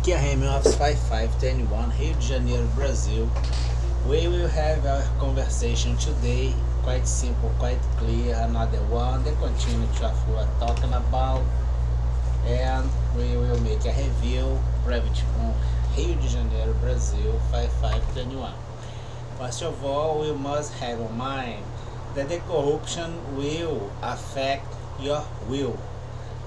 Aqui é a Remy Office 5521, Rio de Janeiro, Brazil. We will have our conversation today, quite simple, quite clear, another one, the continuity of what we're talking about, and we will make a review, private from Rio de Janeiro, Brazil, 5521. First of all, we must have in mind that the corruption will affect your will,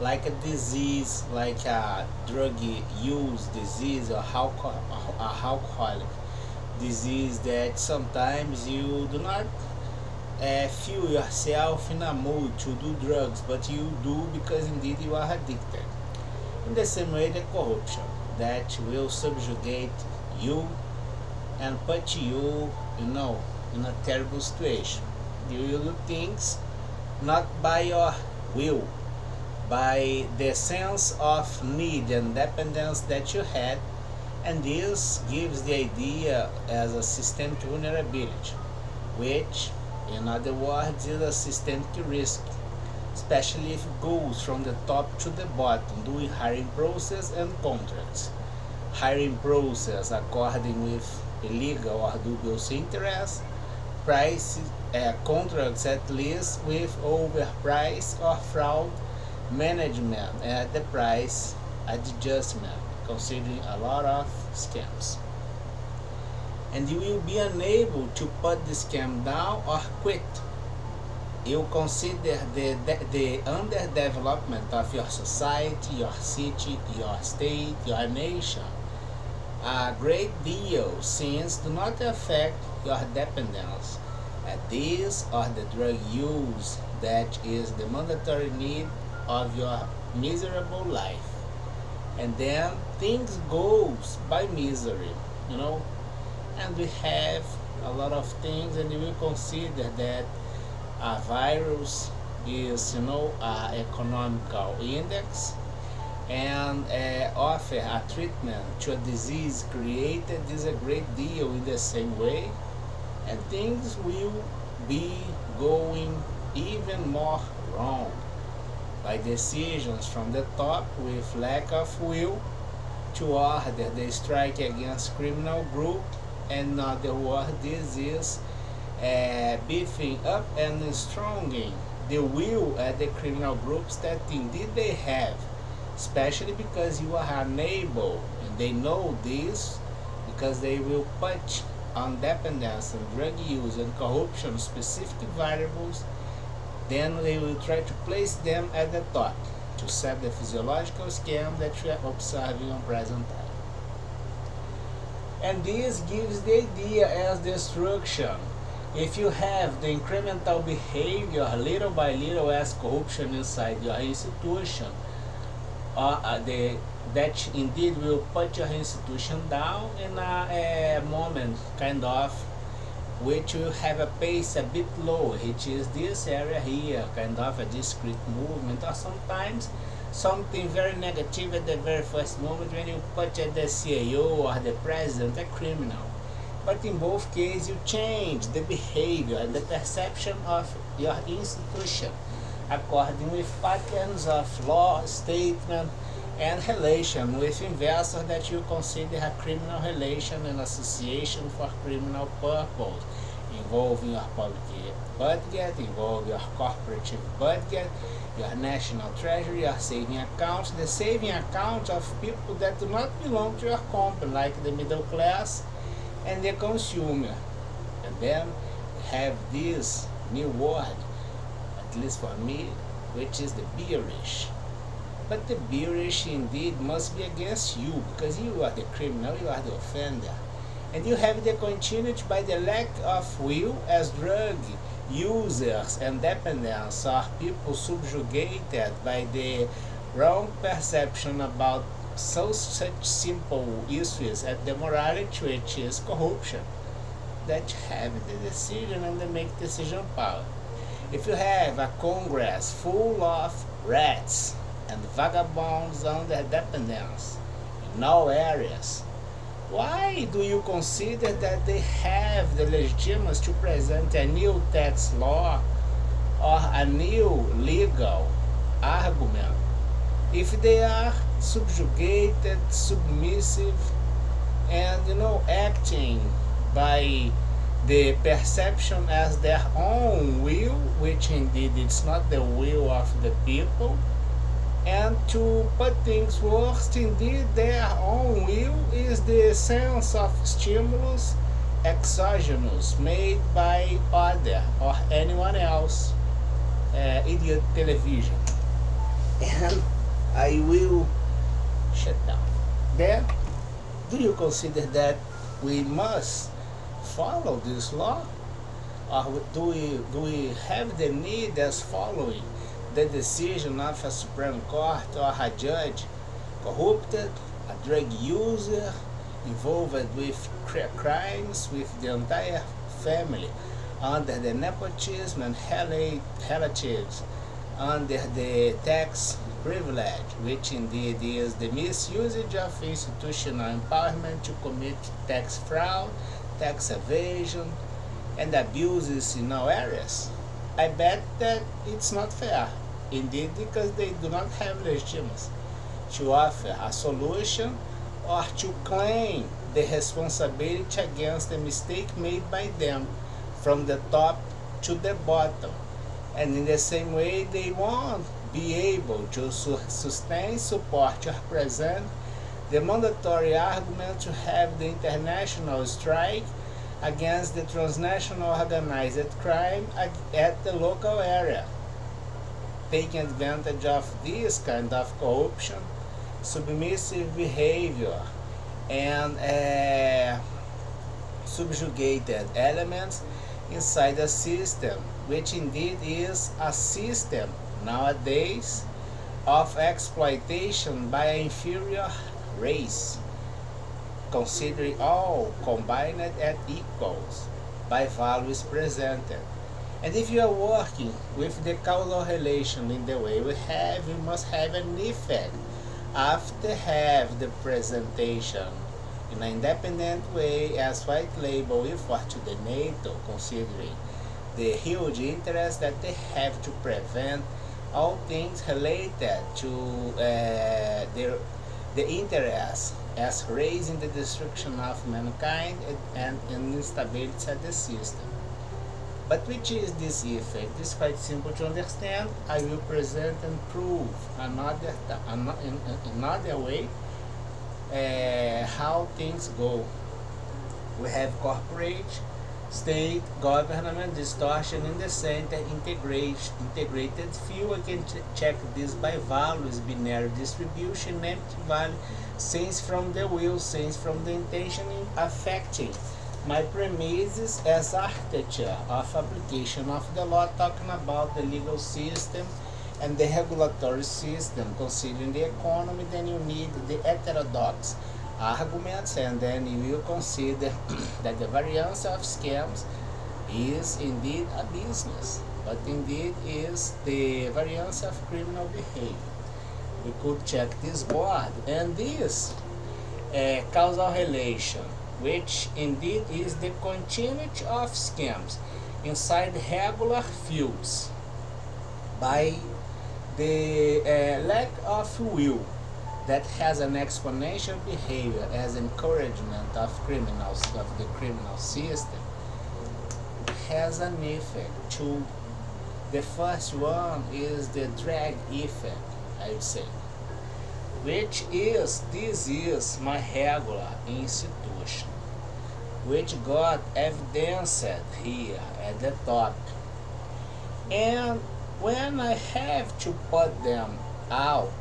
like a disease, like a drug use disease or alcoholic disease, that sometimes you do not feel yourself in a mood to do drugs, but you do because indeed you are addicted. In the same way, the corruption that will subjugate you and put you, in a terrible situation. You will do things not by your will, by the sense of need and dependence that you had, and this gives the idea as a systemic vulnerability, which, in other words, is a systemic risk, especially if it goes from the top to the bottom, doing hiring process and contracts. Hiring process according with illegal or dubious interest, price contracts at least with overprice or fraud management at the price adjustment, considering a lot of scams. And you will be unable to put the scam down or quit. You consider the underdevelopment of your society, your city, your state, your nation a great deal, since do not affect your dependence. This or the drug use that is the mandatory need of your miserable life. And then things goes by misery, you know. And we have a lot of things, and we consider that a virus is, a economical index, and offer a treatment to a disease created is a great deal in the same way, and things will be going even more wrong by decisions from the top with lack of will to order the strike against criminal group. And in other words, this is beefing up and strengthening the will at the criminal groups that indeed they have, especially because you are unable, and they know this, because they will put on dependence and drug use and corruption specific variables. Then they will try to place them at the top to set the physiological scam that we are observing on present time. And this gives the idea as destruction. If you have the incremental behavior little by little as corruption inside your institution, that indeed will put your institution down in a moment, kind of, which will have a pace a bit lower, which is this area here, kind of a discrete movement, or sometimes something very negative at the very first moment when you put at the CAO or the president a criminal. But in both cases, you change the behavior and the perception of your institution according with patterns of law, statement, and relation with investors that you consider a criminal relation and association for criminal purpose, involving your public budget, involving your corporative budget, your national treasury, your saving accounts, the saving account of people that do not belong to your company, like the middle class and the consumer. And then have this new word, at least for me, which is the bearish. But the bearish indeed must be against you, because you are the criminal, you are the offender. And you have the continuity by the lack of will as drug users and dependents are people subjugated by the wrong perception about such simple issues as the morality, which is corruption, that have the decision and they make decision power. If you have a Congress full of rats and vagabonds under dependence in all areas, why do you consider that they have the legitimacy to present a new tax law or a new legal argument if they are subjugated, submissive, and acting by the perception as their own will, which indeed it's not the will of the people, and to put things worse, indeed their own will is the sense of stimulus exogenous made by other or anyone else, idiot television. And I will shut down. Then, do you consider that we must follow this law? Or do we have the need as following the decision of a Supreme Court or a judge corrupted, a drug user, involved with crimes with the entire family, under the nepotism and relatives, under the tax privilege, which indeed is the misusage of institutional empowerment to commit tax fraud, tax evasion, and abuses in all areas? I bet that it's not fair, indeed, because they do not have legitimacy to offer a solution or to claim the responsibility against the mistake made by them from the top to the bottom. And in the same way, they won't be able to sustain, support, or present the mandatory argument to have the international strike against the transnational organized crime at the local area, taking advantage of this kind of corruption, submissive behavior, and subjugated elements inside a system, which indeed is a system nowadays of exploitation by an inferior race, considering all combined at equals by values presented. And if you are working with the causal relation in the way we have, you must have an effect after have the presentation in an independent way as white label effort to the NATO, considering the huge interest that they have to prevent all things related to the interest as raising the destruction of mankind and instability at the system. But which is this effect? It's quite simple to understand. I will present and prove another way how things go. We have corporate, state, government, distortion in the center, integrated view. I can check this by values, binary distribution, empty value, sense from the will, sense from the intention affecting my premises as architecture of application of the law, talking about the legal system and the regulatory system, considering the economy. Then you need the heterodox arguments, and then you will consider that the variance of scams is indeed a business, but indeed is the variance of criminal behavior. We could check this board, and this causal relation, which indeed is the continuity of scams inside regular fields by the lack of will that has an exponential behavior as encouragement of criminals of the criminal system, has an effect too. The first one is the drag effect, I would say, which is this is my regular institution, which got evidenced here at the top. And when I have to put them out,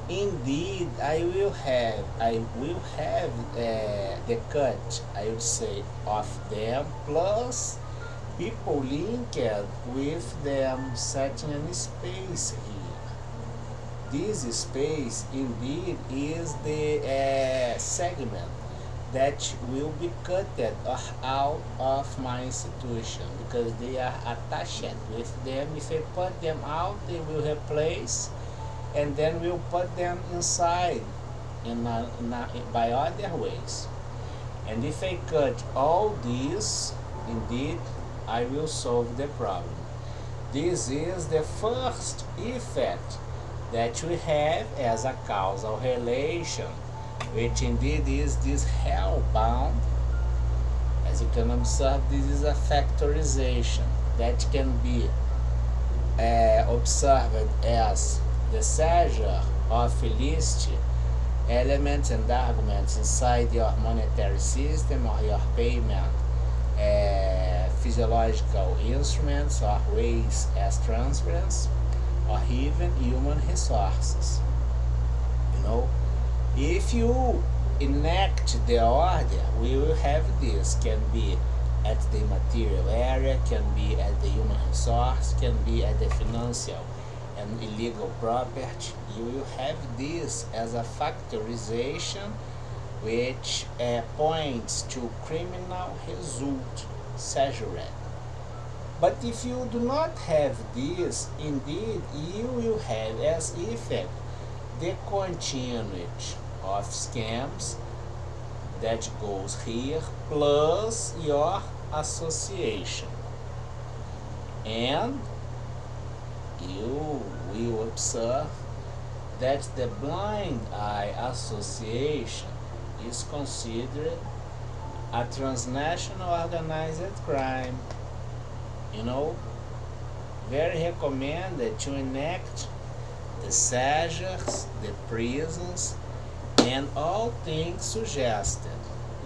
indeed I will have the cut, I would say, of them, plus people linked with them setting a space here. This space indeed is the segment that will be cut out of my institution, because they are attached with them. If I put them out, they will replace, and then we'll put them inside by other ways. And if I cut all these, indeed I will solve the problem. This is the first effect that we have as a causal relation, which indeed is this hell-bound. As you can observe, this is a factorization that can be observed as the seizure of illicit elements and arguments inside your monetary system or your payment physiological instruments or ways as transference or even human resources. You know, if you enact the order, we will have this. Can be at the material area, can be at the human resource, can be at the financial and illegal property. You will have this as a factorization which points to criminal result, seizure. But if you do not have this, indeed you will have as effect the continuity of scams that goes here plus your association. And you will observe that the blind eye association is considered a transnational organized crime. You know, very recommended to enact the seizures, the prisons, and all things suggested.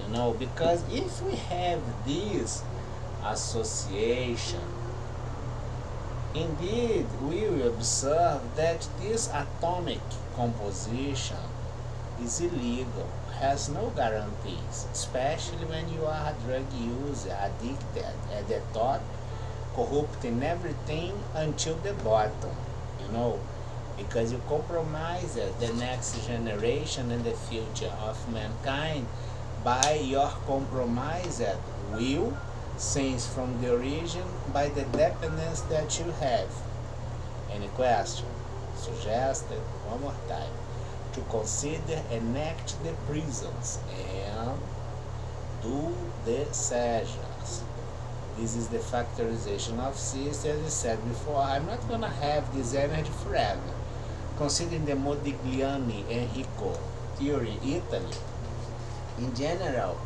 You know, because if we have this association, indeed we will observe that this atomic composition is illegal, has no guarantees, especially when you are a drug user, addicted at the top, corrupting everything until the bottom, you know, because you compromise the next generation and the future of mankind by your compromised will, since from the origin by the dependence that you have. Any question? Suggested one more time to consider enact the prisons and do the seizures. This is the factorization of systems. As I said before, I'm not gonna have this energy forever. Considering the Modigliani Enrico theory, Italy, in general,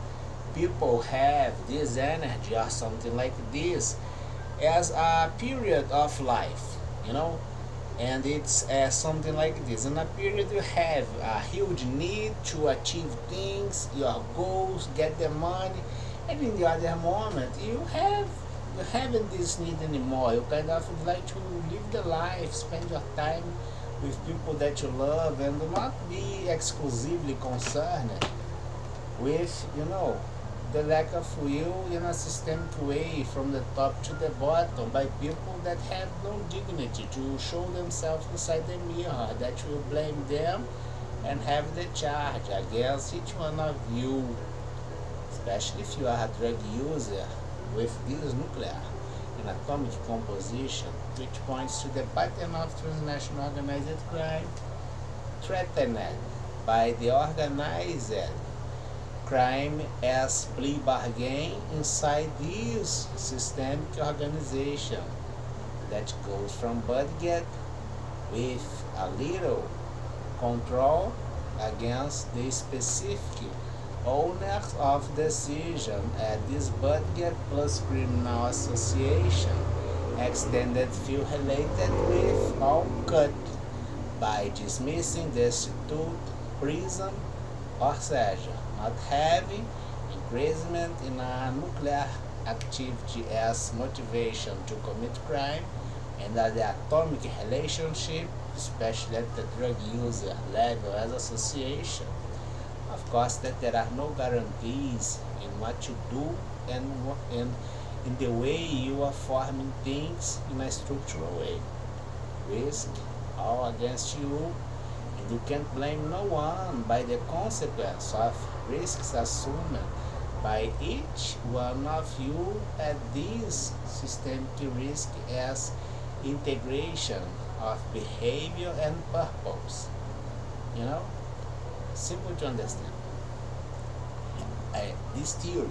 people have this energy or something like this as a period of life, you know, and it's something like this. In a period, you have a huge need to achieve things, your goals, get the money, and in the other moment, you haven't this need anymore. You kind of would like to live the life, spend your time with people that you love, and do not be exclusively concerned with, you know, the lack of will in a systemic way from the top to the bottom by people that have no dignity to show themselves inside the mirror, that will blame them and have the charge against each one of you, especially if you are a drug user with this nuclear and atomic composition, which points to the pattern of transnational organized crime threatened by the organized crime as plea bargain inside this systemic organization that goes from budget with a little control against the specific owners of decision at this budget plus criminal association extended feel related with all cut by dismissing the institute, prison, or seizure, not having increasement in a nuclear activity as motivation to commit crime, and that the atomic relationship, especially at the drug user level as association. Of course, that there are no guarantees in what you do and in the way you are forming things in a structural way. Risk all against you, and you can't blame no one by the consequence of risks assumed by each one of you at this systemic risk as integration of behavior and purpose. You know? Simple to understand. This theory,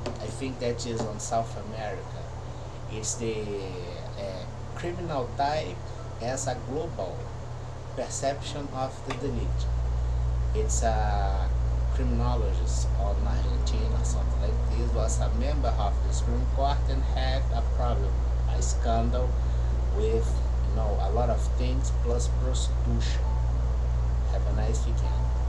I think that is on South America. It's the criminal type as a global perception of the victim. It's a criminologist on Argentina, something like this, was a member of the Supreme Court and had a problem, a scandal with a lot of things plus prostitution. Have a nice weekend.